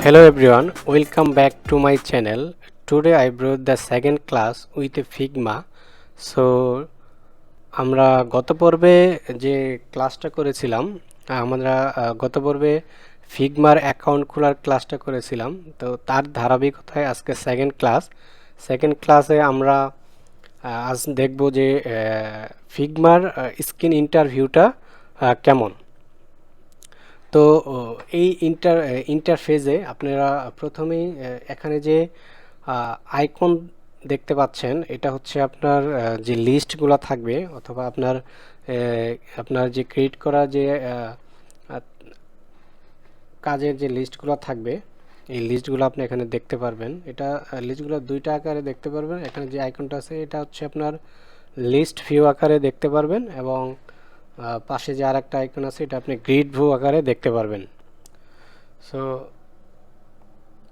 Hello everyone, welcome back to my channel. Today I brought the second class with a Figma. So আমরা গত পর্বে যে ক্লাসটা করেছিলাম আমরা গত পর্বে ফিগমার অ্যাকাউন্ট খোলার ক্লাসটা করেছিলাম। তো তার ধারাবাহিকতায় আজকে সেকেন্ড ক্লাসে আমরা আজ দেখব যে ফিগমার স্ক্রিন ইন্টারভিউটা কেমন। তো এই ইন্টারফেসে আপনারা প্রথমেই এখানে যে আইকন দেখতে পাচ্ছেন, এটা হচ্ছে আপনার যে লিস্টগুলো থাকবে অথবা আপনার যে ক্রিয়েট করা যে কাজের যে লিস্টগুলো থাকবে, এই লিস্টগুলো আপনি এখানে দেখতে পারবেন। এটা লিস্টগুলো দুইটা আকারে দেখতে পারবেন। এখানে যে আইকনটা আছে এটা হচ্ছে আপনার লিস্ট ভিউ আকারে দেখতে পারবেন, এবং পাশে যে আরেকটা আইকন আছে এটা আপনি গ্রিড ভিউ আকারে দেখতে পারবেন। সো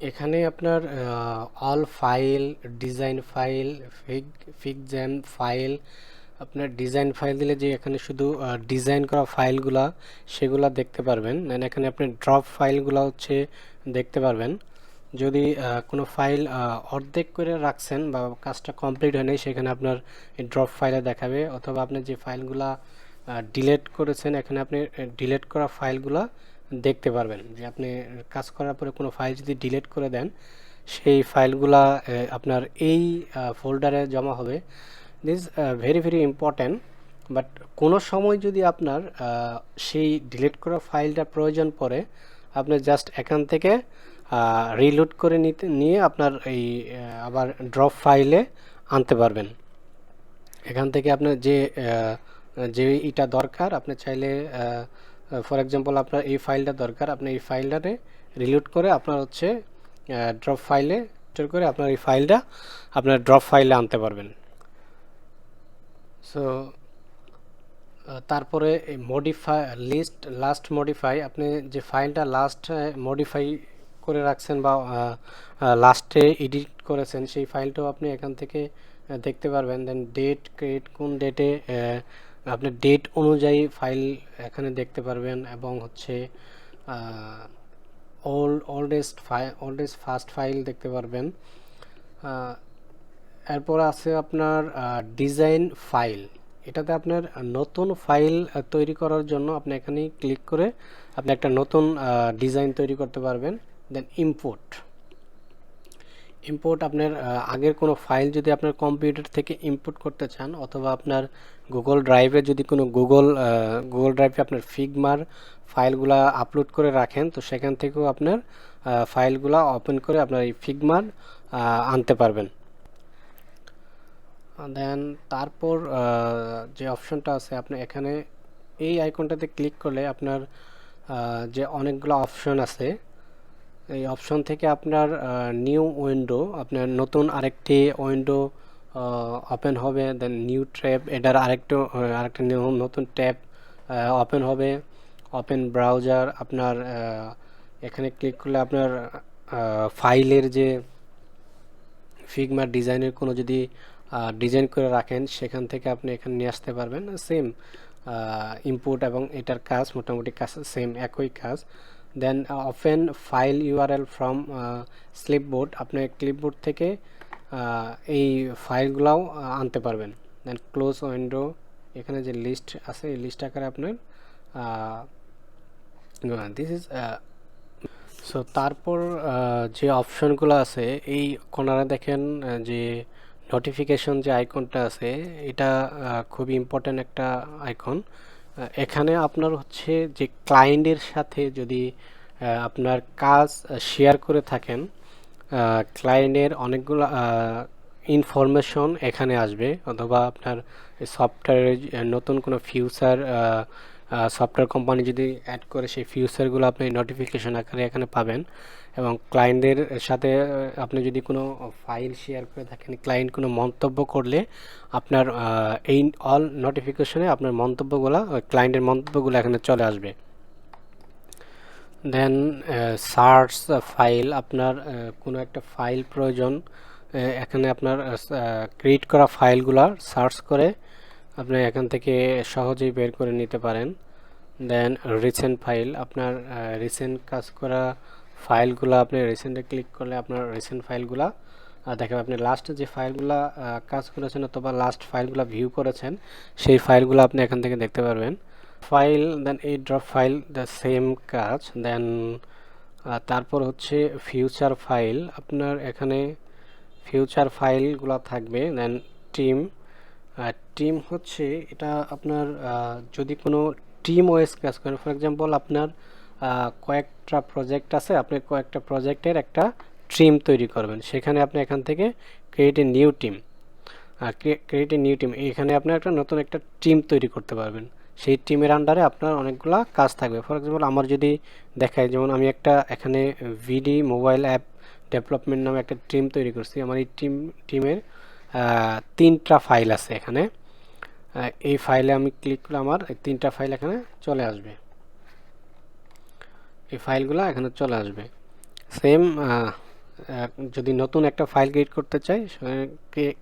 এখানে আপনার all file, design file, FigJam file, আপনার ডিজাইন ফাইল দিলে যে এখানে শুধু ডিজাইন করা ফাইলগুলা সেগুলা দেখতে পারবেন। দেন এখানে আপনি ড্রপ ফাইলগুলো হচ্ছে দেখতে পারবেন। যদি কোনো ফাইল অর্ধেক করে রাখছেন বা কাজটা কমপ্লিট হয়নি, সেখানে আপনার এই ড্রপ ফাইলে দেখাবে, অথবা আপনি যে ফাইলগুলা ডিলিট করেছেন এখানে আপনি ডিলিট করা ফাইলগুলা দেখতে পারবেন। যে আপনি কাজ করার পরে কোনো ফাইল যদি ডিলিট করে দেন, সেই ফাইলগুলা আপনার এই ফোল্ডারে জমা হবে। This very very important. But কোনো সময় যদি আপনার সেই ডিলিট করা ফাইলটা প্রয়োজন পড়ে, আপনি জাস্ট এখান থেকে রিলোড করে নিয়ে আপনার এই আবার ড্রপ ফাইলে আনতে পারবেন। এখান থেকে আপনার যে এটা দরকার, আপনি চাইলে ফর এক্সাম্পল আপনার এই ফাইলটা দরকার, আপনি এই ফাইলটাতে রিলোড করে আপনার হচ্ছে ড্রপ ফাইলে করে আপনার এই ফাইলটা আপনার ড্রপ ফাইলে আনতে পারবেন। সো তারপরে এই মডিফাই লাস্ট মডিফাই, আপনি যে ফাইলটা লাস্ট মডিফাই করে রাখছেন বা লাস্টে এডিট করেছেন, সেই ফাইলটাও আপনি এখান থেকে দেখতে পারবেন। দেন ডেট ক্রিয়েট, কোন ডেটে আপনি ডেট অনুযায়ী ফাইল এখানে দেখতে পারবেন, এবং হচ্ছে ওল্ডেস্ট ফার্স্ট ফাইল দেখতে পারবেন। এরপর আছে আপনার ডিজাইন ফাইল। এটাতে আপনার নতুন ফাইল তৈরি করার জন্য আপনি এখানে ক্লিক করে আপনি একটা নতুন ডিজাইন তৈরি করতে পারবেন। দেন ইম্পোর্ট আপনার আগের কোনো ফাইল যদি আপনার কম্পিউটার থেকে ইম্পোর্ট করতে চান, অথবা আপনার গুগল ড্রাইভে যদি কোনো গুগল ড্রাইভে আপনার ফিগমার ফাইলগুলা আপলোড করে রাখেন, তো সেখান থেকেও আপনার ফাইলগুলা ওপেন করে আপনার এই ফিগমার আনতে পারবেন। দেন তারপর যে অপশনটা আছে, আপনি এখানে এই আইকনটাতে ক্লিক করলে আপনার যে অনেকগুলো অপশন আছে, এই অপশন থেকে আপনার নিউ উইন্ডো, আপনার নতুন আরেকটি উইন্ডো ওপেন হবে। দেন নিউ ট্যাব, এটার আরেকটা নতুন ট্যাব ওপেন হবে। ওপেন ব্রাউজার, আপনার এখানে ক্লিক করলে আপনার ফাইলের যে ফিগমার ডিজাইনের কোনো যদি ডিজাইন করে রাখেন, সেখান থেকে আপনি এখানে নিয়ে আসতে পারবেন। সেম ইম্পোর্ট এবং এটার কাজ মোটামুটি কাজ সেম, একই কাজ। Then open file URL from clipboard, আপনি ক্লিপবোর্ড থেকে এই ফাইলগুলাও আনতে পারবেন। দেন ক্লোজ উইন্ডো, এখানে যে লিস্ট আছে এই লিস্ট আকারে আপনার দিস ইজ সো। তারপর যে অপশনগুলো আছে এই কর্নারে দেখেন, যে নোটিফিকেশন যে আইকনটা আছে, এটা খুবই ইম্পর্ট্যান্ট একটা আইকন। এখানে আপনার হচ্ছে যে ক্লায়েন্টের সাথে যদি আপনার কাজ শেয়ার করে থাকেন, ক্লায়েন্টের অনেকগুলো ইনফরমেশন এখানে আসবে, অথবা আপনার সফটওয়্যারের নতুন কোনো ফিউচার সফটওয়্যার কোম্পানি যদি অ্যাড করে, সেই ফিউচারগুলো আপনি নোটিফিকেশন আকারে এখানে পাবেন। এবং ক্লায়েন্টদের সাথে আপনি যদি কোনো ফাইল শেয়ার করে থাকেন, ক্লায়েন্ট কোনো মন্তব্য করলে আপনার এই অল নোটিফিকেশনে আপনার মন্তব্যগুলো, ক্লায়েন্টের মন্তব্যগুলো এখানে চলে আসবে। দেন সার্চ ফাইল, আপনার কোনো একটা ফাইল প্রয়োজন, এখানে আপনার ক্রিয়েট করা ফাইলগুলো সার্চ করে আপনি এখান থেকে সহজেই বের করে নিতে পারেন। দেন রিসেন্ট ফাইল, আপনার রিসেন্ট কাজ করা ফাইলগুলো আপনি রিসেন্টে ক্লিক করলে আপনার রিসেন্ট ফাইলগুলা দেখাবে। আপনি লাস্টে যে ফাইলগুলা কাজ করেছেন অথবা লাস্ট ফাইলগুলা ভিউ করেছেন সেই ফাইলগুলো আপনি এখান থেকে দেখতে পারবেন। ফাইল দেন এই ড্রপ ফাইল দ্য সেম কাজ। দেন তারপর হচ্ছে ফিউচার ফাইল, আপনার এখানে ফিউচার ফাইলগুলো থাকবে। দেন টিম, টিম হচ্ছে এটা আপনার যদি কোনো টিম ওয়েস কাজ করেন, ফর এক্সাম্পল আপনার কয়েকটা প্রজেক্ট আছে, আপনি কয়েকটা প্রজেক্টের একটা টিম তৈরি করবেন, সেখানে আপনি এখান থেকে create a new team, create a new team, এখানে আপনি একটা নতুন একটা টিম তৈরি করতে পারবেন। সেই টিমের আন্ডারে আপনার অনেকগুলা কাজ থাকবে। ফর এক্সাম্পল আমার যদি দেখায়, যেমন আমি একটা এখানে ভিডি মোবাইল অ্যাপ ডেভেলপমেন্ট নামে একটা টিম তৈরি করছি। আমার এই টিমের 3টা ফাইল আছে এখানে। এই ফাইলে আমি ক্লিক করলে আমার এই 3টা ফাইল এখানে চলে আসবে, এই ফাইলগুলো এখানে চলে আসবে। সেম যদি নতুন একটা ফাইল ক্রিয়েট করতে চাই,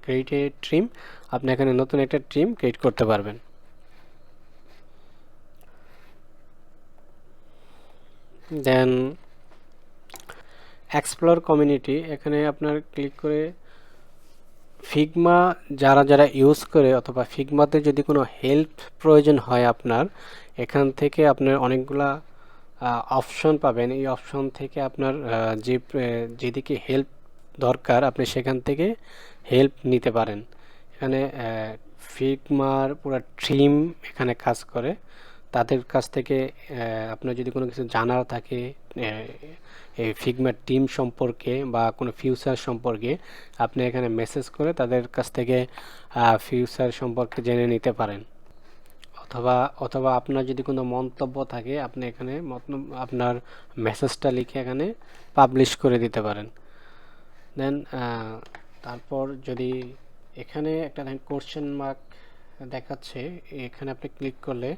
ক্রিয়েট এ ট্রিম, আপনি এখানে নতুন একটা ট্রিম ক্রিয়েট করতে পারবেন। দেন এক্সপ্লোর কমিউনিটি, এখানে আপনার ক্লিক করে ফিগমা যারা যারা ইউজ করে অথবা ফিগমাতে যদি কোনো হেল্প প্রয়োজন হয় আপনার, এখান থেকে আপনার অনেকগুলা অপশন পাবেন। এই অপশন থেকে আপনার যেদিকে হেল্প দরকার আপনি সেখান থেকে হেল্প নিতে পারেন। এখানে ফিগমার পুরো থিম এখানে কাজ করে, তাদের কাছ থেকে আপনার যদি কোনো কিছু জানার থাকে এই ফিগমার টিম সম্পর্কে বা কোনো ফিউচার সম্পর্কে, আপনি এখানে মেসেজ করে তাদের কাছ থেকে ফিউচার সম্পর্কে জেনে নিতে পারেন। অথবা অথবা আপনার যদি কোনো মন্তব্য থাকে, আপনি এখানে আপনার মেসেজটা লিখে এখানে পাবলিশ করে দিতে পারেন। দেন তারপর যদি এখানে একটা কোশ্চেন মার্ক দেখাচ্ছে, এখানে আপনি ক্লিক করলে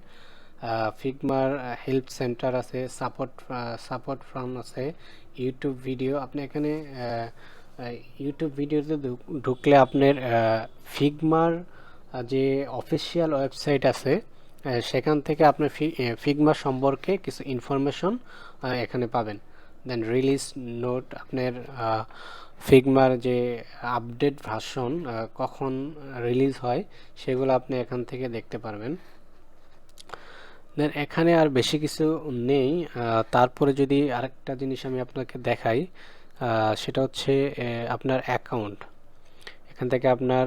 ফিগমার হেল্প সেন্টার আছে, সাপোর্ট ফ্রম আছে, ইউটিউব ভিডিও। আপনি এখানে ইউটিউব ভিডিওতে ঢুকলে আপনার ফিগমার যে অফিসিয়াল ওয়েবসাইট আছে সেখান থেকে আপনার ফিগমা সম্পর্কে কিছু ইনফরমেশন এখানে পাবেন। দেন রিলিজ নোট, আপনার ফিগমার যে আপডেট ভার্সন কখন রিলিজ হয় সেগুলো আপনি এখান থেকে দেখতে পারবেন। দেন এখানে আর বেশি কিছু নেই। তারপরে যদি আরেকটা জিনিস আমি আপনাকে দেখাই, সেটা হচ্ছে আপনার অ্যাকাউন্ট। এখান থেকে আপনার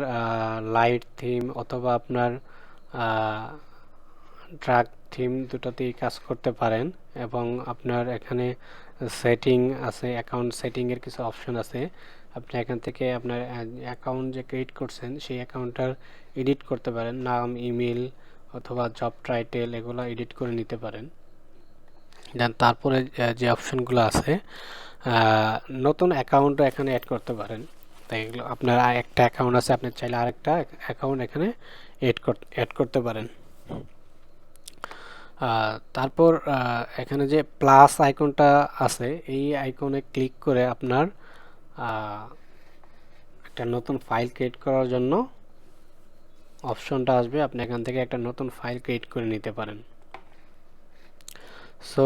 লাইট থিম অথবা আপনার ড্রাগ থিম দুটোতেই কাজ করতে পারেন। এবং আপনার এখানে সেটিং আছে, অ্যাকাউন্ট সেটিংয়ের কিছু অপশন আছে। আপনি এখান থেকে আপনার অ্যাকাউন্ট যে ক্রিয়েট করছেন সেই অ্যাকাউন্টটার এডিট করতে পারেন, নাম, ইমেল অথবা জব টাইটেল এগুলো এডিট করে নিতে পারেন। দেন তারপরে যে অপশনগুলো আছে, নতুন অ্যাকাউন্টও এখানে অ্যাড করতে পারেন। তাই এগুলো আপনার একটা অ্যাকাউন্ট আছে, আপনি চাইলে আরেকটা অ্যাকাউন্ট এখানে অ্যাড করতে পারেন। তারপর এখানে যে প্লাস আইকনটা আছে, এই আইকনে ক্লিক করে আপনার একটা নতুন ফাইল ক্রিয়েট করার জন্য অপশনটা আসবে, আপনি এখান থেকে একটা নতুন ফাইল ক্রিয়েট করে নিতে পারেন। সো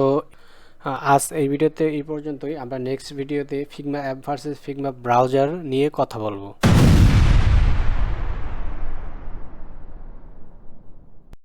আজ এই ভিডিওতে এই পর্যন্তই। আমরা নেক্সট ভিডিওতে Figma app versus Figma browser নিয়ে কথা বলবো।